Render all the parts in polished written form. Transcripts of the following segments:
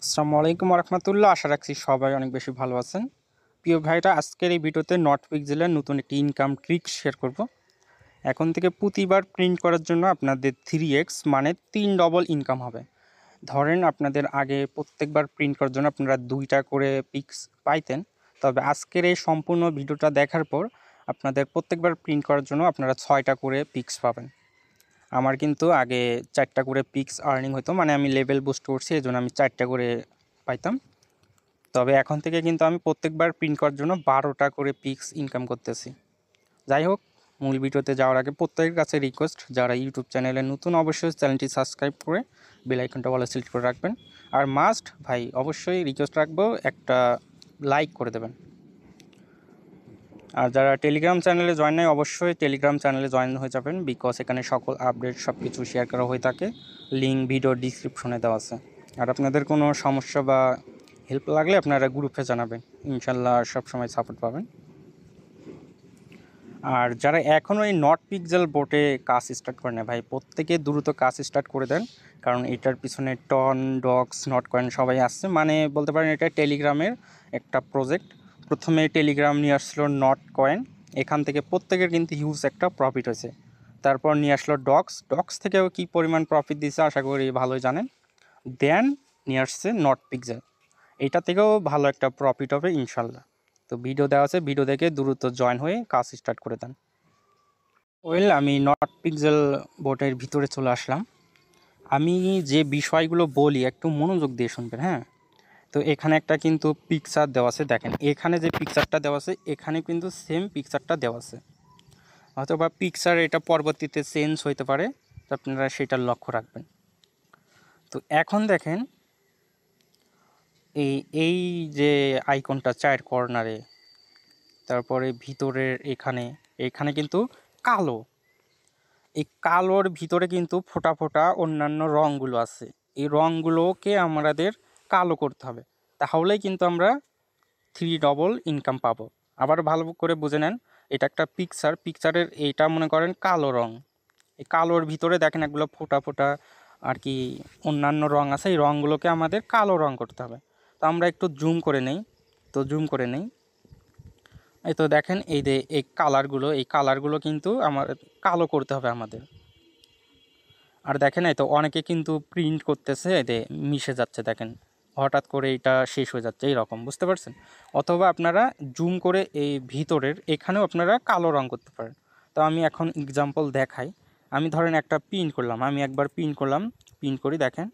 আসসালামু আলাইকুম রহমতুল্লাহ। আশা রাখছি সবাই অনেক বেশি ভালো আছেন। প্রিয় ভাইরা, আজকের এই ভিডিওতে নটপিক্সেলের নতুন একটি ইনকাম ট্রিক শেয়ার করব। এখন থেকে প্রতিবার প্রিন্ট করার জন্য আপনাদের 3x মানে 3 ডবল ইনকাম হবে। ধরেন আপনাদের আগে প্রত্যেকবার প্রিন্ট করার জন্য আপনারা 2টা করে পিক্স পাইতেন, তবে আজকের এই সম্পূর্ণ ভিডিওটা দেখার পর আপনাদের প্রত্যেকবার প্রিন্ট করার জন্য আপনারা 6টা করে পিক্স পাবেন। আমার কিন্তু আগে 4টা করে পিক্স আর্নিং হতো, মানে আমি লেভেল বুস্ট করছি, এই জন্য আমি 4টা করে পাইতাম। তবে এখন থেকে কিন্তু আমি প্রত্যেকবার প্রিন্ট করার জন্য 12টা করে পিক্স ইনকাম করতেছি। যাই হোক, মূল ভিডিওতে যাওয়ার আগে প্রত্যেকের কাছে রিকোয়েস্ট, যারা ইউটিউব চ্যানেলে নতুন অবশ্যই চ্যানেলটি সাবস্ক্রাইব করে বেল আইকনটা অলে সিলেক্ট করে রাখবেন। আর মাস্ট ভাই অবশ্যই রিকোয়েস্ট রাখবো, একটা লাইক করে দেবেন। আর যারা টেলিগ্রাম চ্যানেলে জয়েন নেয় অবশ্যই টেলিগ্রাম চ্যানেলে জয়েন হয়ে যাবেন, বিকজ এখানে সকল আপডেট সব কিছু শেয়ার করা হয়ে থাকে। লিঙ্ক ভিডিও ডিসক্রিপশনে দেওয়া আছে। আর আপনাদের কোনো সমস্যা বা হেল্প লাগলে আপনারা গ্রুপে জানাবেন, ইনশাল্লাহ সবসময় সাপোর্ট পাবেন। আর যারা এখনও এই নটপিক্সেল বোটে কাজ স্টার্ট করে না ভাই, প্রত্যেকে দ্রুত কাজ স্টার্ট করে দেন, কারণ এটার পিছনে টন ডক্স নট কয়েন সবাই আসছে। মানে বলতে পারেন এটা টেলিগ্রামের একটা প্রজেক্ট। প্রথমে টেলিগ্রাম নিয়ে আসলো নট কয়েন, এখান থেকে প্রত্যেকের কিন্তু হিউজ একটা প্রফিট হয়েছে। তারপর নিয়ে আসলো ডক্স থেকেও কী পরিমাণ প্রফিট দিয়েছে আশা করি ভালোই জানেন। দেন নিয়ে আসছে নটপিক্সেল, এইটা থেকেও ভালো একটা প্রফিট হবে ইনশাল্লাহ। তো ভিডিও দেওয়া আছে, ভিডিও দেখে দ্রুত জয়েন হয়ে কাজ স্টার্ট করে দেন। আমি নটপিক্সেল বোর্ডের ভিতরে চলে আসলাম। আমি যে বিষয়গুলো বলি একটু মনোযোগ দিয়ে শুনবেন, হ্যাঁ। তো এখানে একটা কিন্তু পিকচার দেওয়া আছে, দেখেন এখানে যে পিকচারটা দেওয়া আছে এখানে কিন্তু সেম পিকচারটা দেওয়া আছে, অথবা পিকচার এটা পরবর্তীতে চেঞ্জ হইতে পারে, তো আপনারা সেটা লক্ষ্য রাখবেন। তো এখন দেখেন এই এই যে আইকনটা চার কর্নারে, তারপরে ভিতরের এখানে কিন্তু কালো, এই কালোর ভিতরে কিন্তু ফোঁটা ফোঁটা অন্যান্য রঙগুলো আছে। এই রঙগুলোকে আমাদের কালো করতে হবে, তাহলেই কিন্তু আমরা 3 ডবল ইনকাম পাবো। আবার ভালো করে বুঝে নেন, এটা একটা পিকচারের এইটা মনে করেন কালো রং। এই কালোর ভিতরে দেখেন এগুলো ফোঁটা ফোঁটা আর কি অন্যান্য রং আছে, এই রঙগুলোকে আমাদের কালো রং করতে হবে। তো আমরা একটু জুম করে নেই, এই তো দেখেন এই যে এই কালারগুলো কিন্তু আমার কালো করতে হবে আমাদের। আর দেখেন এই তো অনেকে কিন্তু প্রিন্ট করতেছে, এতে মিশে যাচ্ছে, দেখেন হঠাৎ করে এটা শেষ হয়ে যাচ্ছে এইরকম, বুঝতে পারছেন। অথবা আপনারা জুম করে এই ভিতরের এখানেও আপনারা কালো রং করতে পারেন। তো আমি এখন এক্সাম্পল দেখাই। আমি ধরেন একটা প্রিন্ট করলাম, আমি একবার প্রিন্ট করি, দেখেন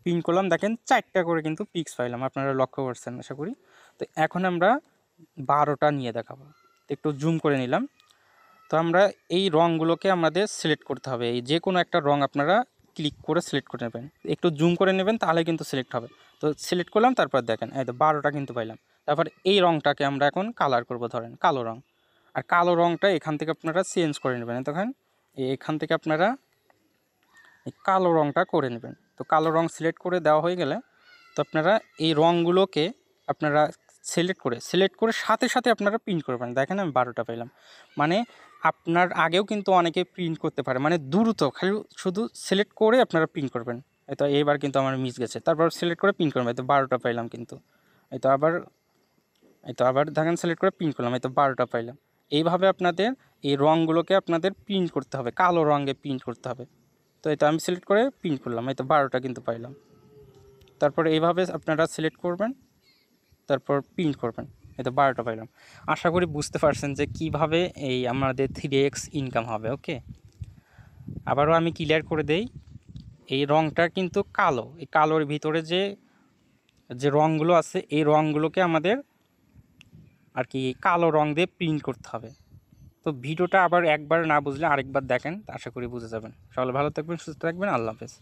প্রিন্ট করলাম, দেখেন 4টা করে কিন্তু পিক্স পাইলাম, আপনারা লক্ষ্য করছেন আশা করি। তো এখন আমরা 12টা নিয়ে দেখাবো। একটু জুম করে নিলাম। তো আমরা এই রঙগুলোকে আমাদের সিলেক্ট করতে হবে, এই যে কোনো একটা রঙ আপনারা ক্লিক করে সিলেক্ট করে নেবেন, একটু জুম করে নেবেন, তাহলে কিন্তু সিলেক্ট হবে। তো সিলেক্ট করলাম, তারপর দেখেন এই তো 12টা কিন্তু পাইলাম। তারপর এই রঙটাকে আমরা এখন কালার করব, ধরেন কালো রঙ। আর কালো রঙটা এখান থেকে আপনারা চেঞ্জ করে নেবেন, তখন এখান থেকে আপনারা এই কালো রঙটা করে নেবেন। তো কালো রঙ সিলেক্ট করে দেওয়া হয়ে গেলে তো আপনারা এই রঙগুলোকে আপনারা সিলেক্ট করে সাথে সাথে আপনারা প্রিন্ট করবেন। দেখেন আমি 12টা পেলাম। মানে আপনার আগেও কিন্তু অনেকে প্রিন্ট করতে পারে, মানে দ্রুত খালি শুধু সিলেক্ট করে আপনারা প্রিন্ট করবেন। এই তো এইবার কিন্তু আমার মিস গেছে, তারপর সিলেক্ট করে প্রিন্ট করবেন, এই তো 12টা পাইলাম কিন্তু। এই তো আবার দেখেন সিলেক্ট করে প্রিন্ট করলাম, এই তো 12টা পাইলাম। এইভাবে আপনাদের এই রঙগুলোকে আপনাদের প্রিন্ট করতে হবে, কালো রঙে প্রিন্ট করতে হবে। তো এটা আমি সিলেক্ট করে প্রিন্ট করলাম, এই তো 12টা কিন্তু পাইলাম। তারপরে এইভাবে আপনারা সিলেক্ট করবেন, তারপর প্রিন্ট করবেন, এই তো 12টা পাইলাম। আশা করি বুঝতে পারছেন যে কিভাবে এই আমাদের 3x ইনকাম হবে। ওকে, আবারও আমি ক্লিয়ার করে দেই। এই রঙটা কিন্তু কালো, এই কালোর ভিতরে যে যে রঙগুলো আছে এই রঙগুলোকে আমাদের আর কি কালো রঙ দিয়ে প্রিন্ট করতে হবে। তো ভিডিওটা আবার একবার না বুঝলে আরেকবার দেখেন, আশা করি বুঝে যাবেন। সবাই ভালো থাকবেন, সুস্থ থাকবেন, আল্লাহ হাফেজ।